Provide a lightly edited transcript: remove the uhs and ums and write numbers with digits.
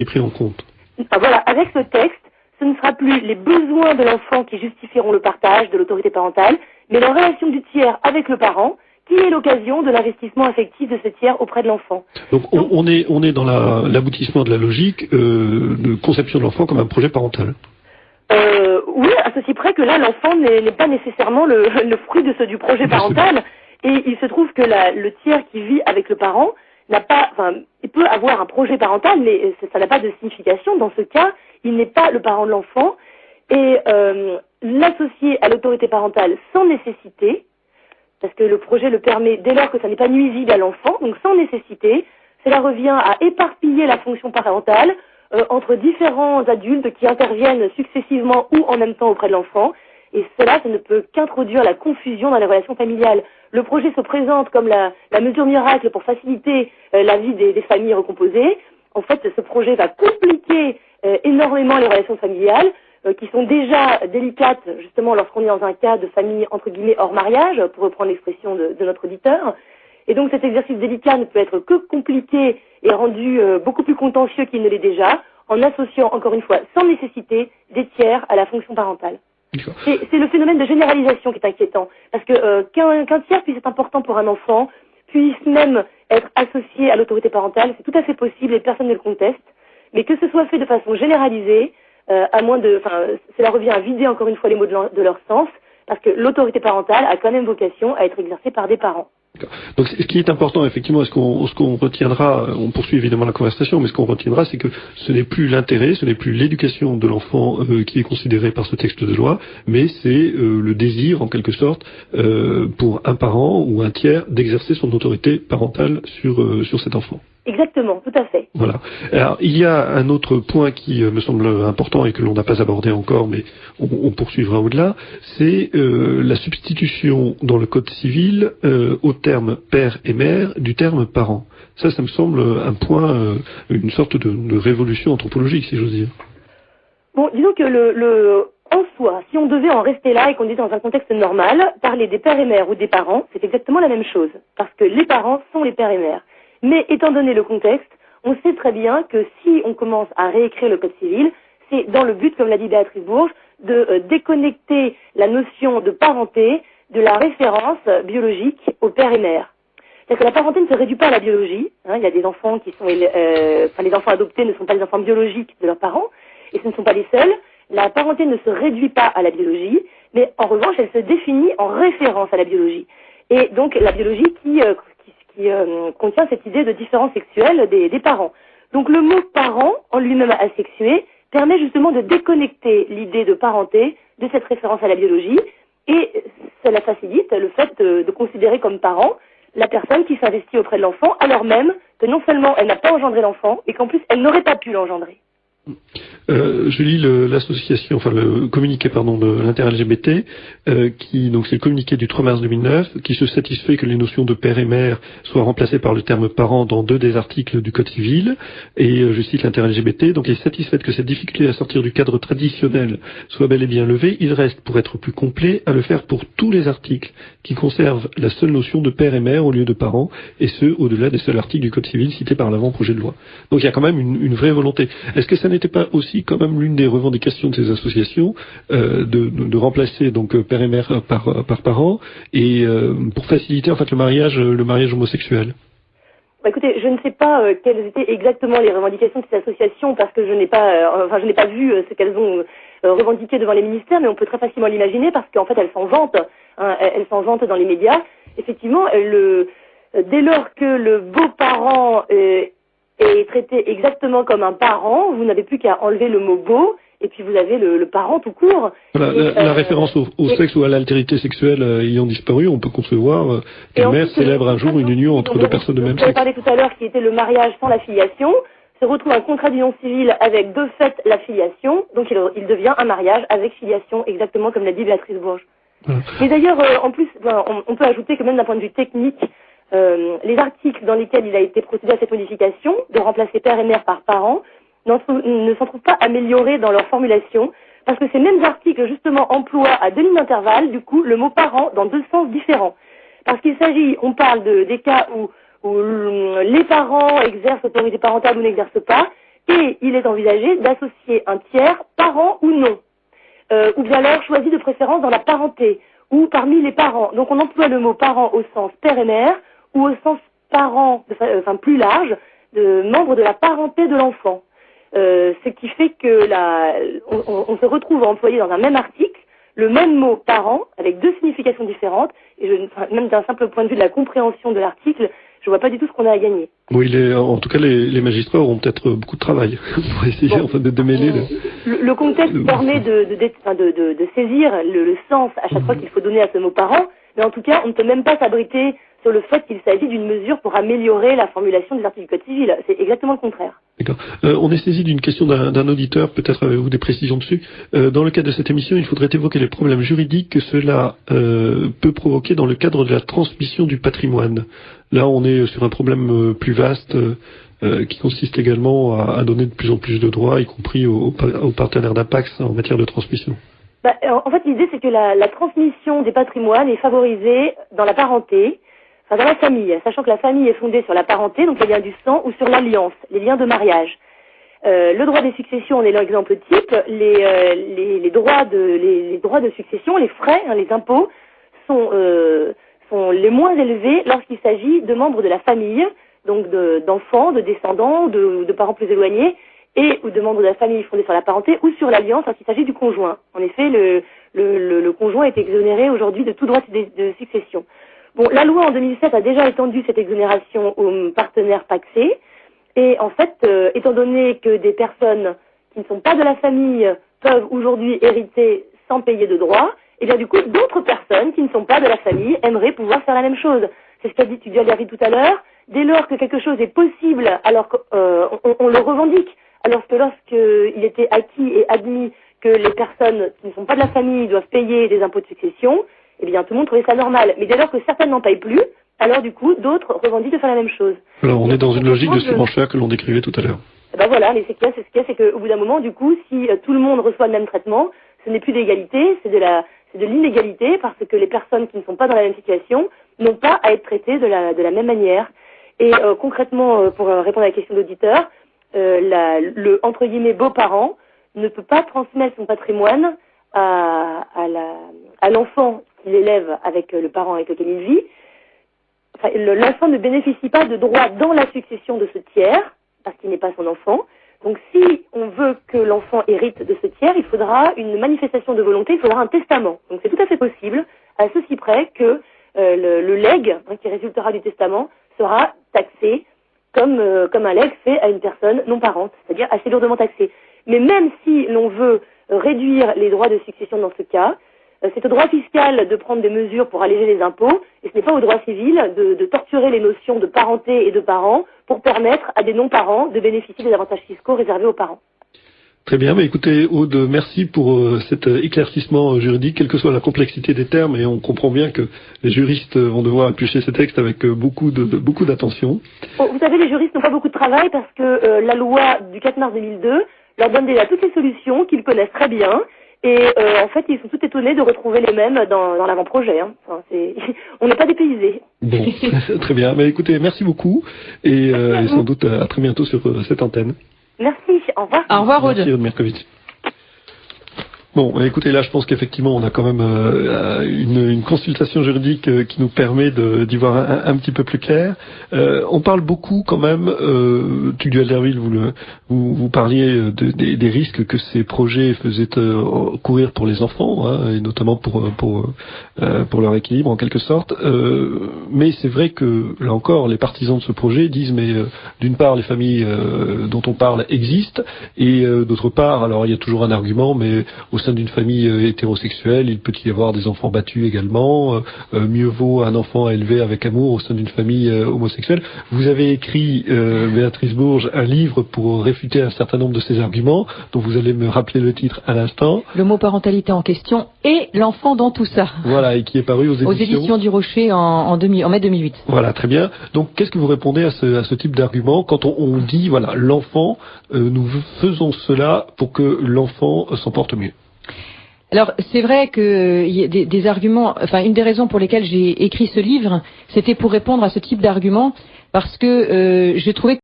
est pris en compte. Enfin, voilà, avec ce texte, ce ne sera plus les besoins de l'enfant qui justifieront le partage de l'autorité parentale, mais la relation du tiers avec le parent, qui est l'occasion de l'investissement affectif de ce tiers auprès de l'enfant. Donc on est dans l'aboutissement de la logique de conception de l'enfant comme un projet parental. Oui, à ceci près que là, l'enfant n'est pas nécessairement le fruit du projet parental, et il se trouve que le tiers qui vit avec le parent n'a pas, enfin, il peut avoir un projet parental, mais ça n'a pas de signification. Dans ce cas, il n'est pas le parent de l'enfant, et l'associer à l'autorité parentale sans nécessité, parce que le projet le permet dès lors que ça n'est pas nuisible à l'enfant, donc sans nécessité, cela revient à éparpiller la fonction parentale entre différents adultes qui interviennent successivement ou en même temps auprès de l'enfant, et cela, ça ne peut qu'introduire la confusion dans les relations familiales. Le projet se présente comme la mesure miracle pour faciliter la vie des familles recomposées. En fait, ce projet va compliquer énormément les relations familiales, qui sont déjà délicates, justement, lorsqu'on est dans un cas de famille, entre guillemets, hors mariage, pour reprendre l'expression de notre auditeur. Et donc cet exercice délicat ne peut être que compliqué et rendu beaucoup plus contentieux qu'il ne l'est déjà, en associant, encore une fois, sans nécessité, des tiers à la fonction parentale. C'est le phénomène de généralisation qui est inquiétant, parce que qu'un tiers puisse être important pour un enfant, puisse même être associé à l'autorité parentale, c'est tout à fait possible et personne ne le conteste, mais que ce soit fait de façon généralisée, à moins de, enfin, cela revient à vider encore une fois les mots de leur sens, parce que l'autorité parentale a quand même vocation à être exercée par des parents. Donc ce qui est important effectivement, ce qu'on retiendra, on poursuit évidemment la conversation, mais ce qu'on retiendra, c'est que ce n'est plus l'intérêt, ce n'est plus l'éducation de l'enfant qui est considérée par ce texte de loi, mais c'est le désir en quelque sorte pour un parent ou un tiers d'exercer son autorité parentale sur cet enfant. Exactement, tout à fait. Voilà. Alors, il y a un autre point qui me semble important et que l'on n'a pas abordé encore, mais on poursuivra au-delà, c'est la substitution dans le Code civil au terme père et mère du terme parent. Ça me semble un point, une sorte de révolution anthropologique, si j'ose dire. Bon, disons que en soi, si on devait en rester là et qu'on était dans un contexte normal, parler des pères et mères ou des parents, c'est exactement la même chose, parce que les parents sont les pères et mères. Mais étant donné le contexte, on sait très bien que si on commence à réécrire le Code civil, c'est dans le but, comme l'a dit Béatrice Bourges, de déconnecter la notion de parenté de la référence biologique aux pères et mères. C'est-à-dire que la parenté ne se réduit pas à la biologie. Il y a des enfants qui sont, les enfants adoptés ne sont pas les enfants biologiques de leurs parents, et ce ne sont pas les seuls. La parenté ne se réduit pas à la biologie, mais en revanche, elle se définit en référence à la biologie. Et donc la biologie qui contient cette idée de différence sexuelle des parents. Donc le mot parent, en lui-même asexué, permet justement de déconnecter l'idée de parenté de cette référence à la biologie, et cela facilite le fait de considérer comme parent la personne qui s'investit auprès de l'enfant, alors même que non seulement elle n'a pas engendré l'enfant, mais qu'en plus elle n'aurait pas pu l'engendrer. Je lis l'association, enfin le communiqué de l'inter-LGBT, donc c'est le communiqué du 3 mars 2009, qui se satisfait que les notions de père et mère soient remplacées par le terme parent dans 2 des articles du Code civil, et je cite l'inter-LGBT, donc est satisfaite que cette difficulté à sortir du cadre traditionnel soit bel et bien levée. Il reste, pour être plus complet, à le faire pour tous les articles qui conservent la seule notion de père et mère au lieu de parent, et ce, au-delà des seuls articles du Code civil cités par l'avant-projet de loi. Donc il y a quand même une vraie volonté. Est-ce que ça n'était pas aussi quand même l'une des revendications de ces associations de remplacer donc père et mère par parent, et pour faciliter en fait le mariage homosexuel? Écoutez, je ne sais pas quelles étaient exactement les revendications de ces associations, parce que je n'ai pas vu ce qu'elles ont revendiqué devant les ministères, mais on peut très facilement l'imaginer, parce qu'en fait elles s'en vantent, elles s'en vantent dans les médias. Effectivement, dès lors que le beau-parent est traité exactement comme un parent, vous n'avez plus qu'à enlever le mot beau, et puis vous avez le parent tout court. Voilà, la référence au sexe ou à l'altérité sexuelle ayant disparu, on peut concevoir qu'une mère célèbre un jour une union entre 2 personnes de même sexe. Vous avez parlé tout à l'heure qui était le mariage sans la filiation, se retrouve un contrat d'union civile avec de fait la filiation, donc il devient un mariage avec filiation, exactement comme l'a dit Béatrice Bourges. Voilà. Mais d'ailleurs, en plus, on peut ajouter que même d'un point de vue technique, les articles dans lesquels il a été procédé à cette modification, de remplacer père et mère par parent, ne s'en trouvent pas améliorés dans leur formulation, parce que ces mêmes articles, justement, emploient à 2 lignes d'intervalle, du coup, le mot parent dans 2 sens différents. Parce qu'il s'agit, on parle des cas où les parents exercent l'autorité parentale ou n'exercent pas, Et il est envisagé d'associer un tiers, parent ou non. Ou bien alors choisi de préférence dans la parenté, ou parmi les parents. Donc on emploie le mot parent au sens père et mère, ou au sens parent, enfin plus large, de membres de la parenté de l'enfant. Ce qui fait que on se retrouve à employer dans un même article le même mot parent, avec deux significations différentes, et même d'un simple point de vue de la compréhension de l'article, je vois pas du tout ce qu'on a à gagner. Oui, en tout cas, les magistrats auront peut-être beaucoup de travail pour essayer de démêler le contexte permet de saisir le sens à chaque fois qu'il faut donner à ce mot parent, mais en tout cas, on ne peut même pas s'abriter sur le fait qu'il s'agit d'une mesure pour améliorer la formulation des articles du Code civil. C'est exactement le contraire. D'accord. On est saisi d'une question d'un auditeur, peut-être avez-vous des précisions dessus. Dans le cadre de cette émission, il faudrait évoquer les problèmes juridiques que cela peut provoquer dans le cadre de la transmission du patrimoine. Là, on est sur un problème plus vaste qui consiste également à donner de plus en plus de droits, y compris aux partenaires d'Apax en matière de transmission. En fait, l'idée, c'est que la transmission des patrimoines est favorisée dans la parenté, dans la famille, sachant que la famille est fondée sur la parenté, donc les liens du sang, ou sur l'alliance, les liens de mariage. Le droit des successions en est l'exemple type. Les droits de succession, les frais, les impôts, sont les moins élevés lorsqu'il s'agit de membres de la famille, donc d'enfants, de descendants, de parents plus éloignés, ou de membres de la famille fondés sur la parenté, ou sur l'alliance lorsqu'il s'agit du conjoint. En effet, le conjoint est exonéré aujourd'hui de tout droit de succession. Bon, la loi en 2007 a déjà étendu cette exonération aux partenaires pacsés, et en fait, étant donné que des personnes qui ne sont pas de la famille peuvent aujourd'hui hériter sans payer de droits, et bien du coup, d'autres personnes qui ne sont pas de la famille aimeraient pouvoir faire la même chose. C'est ce qu'a dit Tudor-David tout à l'heure. Dès lors que quelque chose est possible, alors qu'on le revendique, alors que lorsqu'il était acquis et admis que les personnes qui ne sont pas de la famille doivent payer des impôts de succession, eh bien tout le monde trouvait ça normal. Mais dès lors que certaines n'en payent plus, alors du coup, d'autres revendiquent de faire la même chose. Alors on est dans une logique de surenchère que l'on décrivait tout à l'heure. Ben voilà, mais ce qu'il y a, c'est qu'au bout d'un moment, du coup, si tout le monde reçoit le même traitement, ce n'est plus d'égalité, c'est de l'inégalité, parce que les personnes qui ne sont pas dans la même situation n'ont pas à être traitées de la même manière. Et concrètement, pour répondre à la question d'auditeur, le entre guillemets beau-parent ne peut pas transmettre son patrimoine à l'enfant qu'il élève avec le parent avec lequel il vit. Enfin, l'enfant ne bénéficie pas de droit dans la succession de ce tiers, parce qu'il n'est pas son enfant. Donc si on veut que l'enfant hérite de ce tiers, il faudra une manifestation de volonté, il faudra un testament. Donc c'est tout à fait possible, à ceci près que le legs, qui résultera du testament, sera taxé comme un legs fait à une personne non parente, c'est-à-dire assez lourdement taxé. Mais même si l'on veut réduire les droits de succession dans ce cas, c'est au droit fiscal de prendre des mesures pour alléger les impôts, et ce n'est pas au droit civil de torturer les notions de parenté et de parents pour permettre à des non-parents de bénéficier des avantages fiscaux réservés aux parents. Très bien, mais écoutez Aude, merci pour cet éclaircissement juridique, quelle que soit la complexité des termes, et on comprend bien que les juristes vont devoir éplucher ces textes avec beaucoup d'attention. Vous savez, les juristes n'ont pas beaucoup de travail parce que la loi du 4 mars 2002 leur donne déjà toutes les solutions qu'ils connaissent très bien. Et en fait, ils sont tout étonnés de retrouver les mêmes dans l'avant-projet. Enfin, on n'est pas dépaysés. Bon, très bien. Mais écoutez, merci beaucoup. Et sans doute à très bientôt sur cette antenne. Merci, au revoir. Au revoir, Aude. Merci, Aude Merkovitch. Bon, écoutez, là, je pense qu'effectivement, on a quand même une consultation juridique qui nous permet d'y voir un petit peu plus clair. On parle beaucoup quand même, Tudor-David, vous parliez des risques que ces projets faisaient courir pour les enfants, hein, et notamment pour leur équilibre en quelque sorte. Mais c'est vrai que, là encore, les partisans de ce projet disent, mais d'une part, les familles dont on parle existent, et d'autre part, alors il y a toujours un argument, mais au sein d'une famille hétérosexuelle, il peut y avoir des enfants battus également. Mieux vaut un enfant élevé avec amour au sein d'une famille homosexuelle. Vous avez écrit, Béatrice Bourges, un livre pour réfuter un certain nombre de ces arguments, dont vous allez me rappeler le titre à l'instant. L'homoparentalité en question et l'enfant dans tout ça. Voilà, et qui est paru aux éditions du Rocher en mai 2008. Voilà, très bien. Donc, qu'est-ce que vous répondez à ce type d'argument quand on dit, voilà, l'enfant, nous faisons cela pour que l'enfant s'en porte mieux? Alors, c'est vrai que y a des arguments, enfin, une des raisons pour lesquelles j'ai écrit ce livre, c'était pour répondre à ce type d'arguments, parce que j'ai trouvé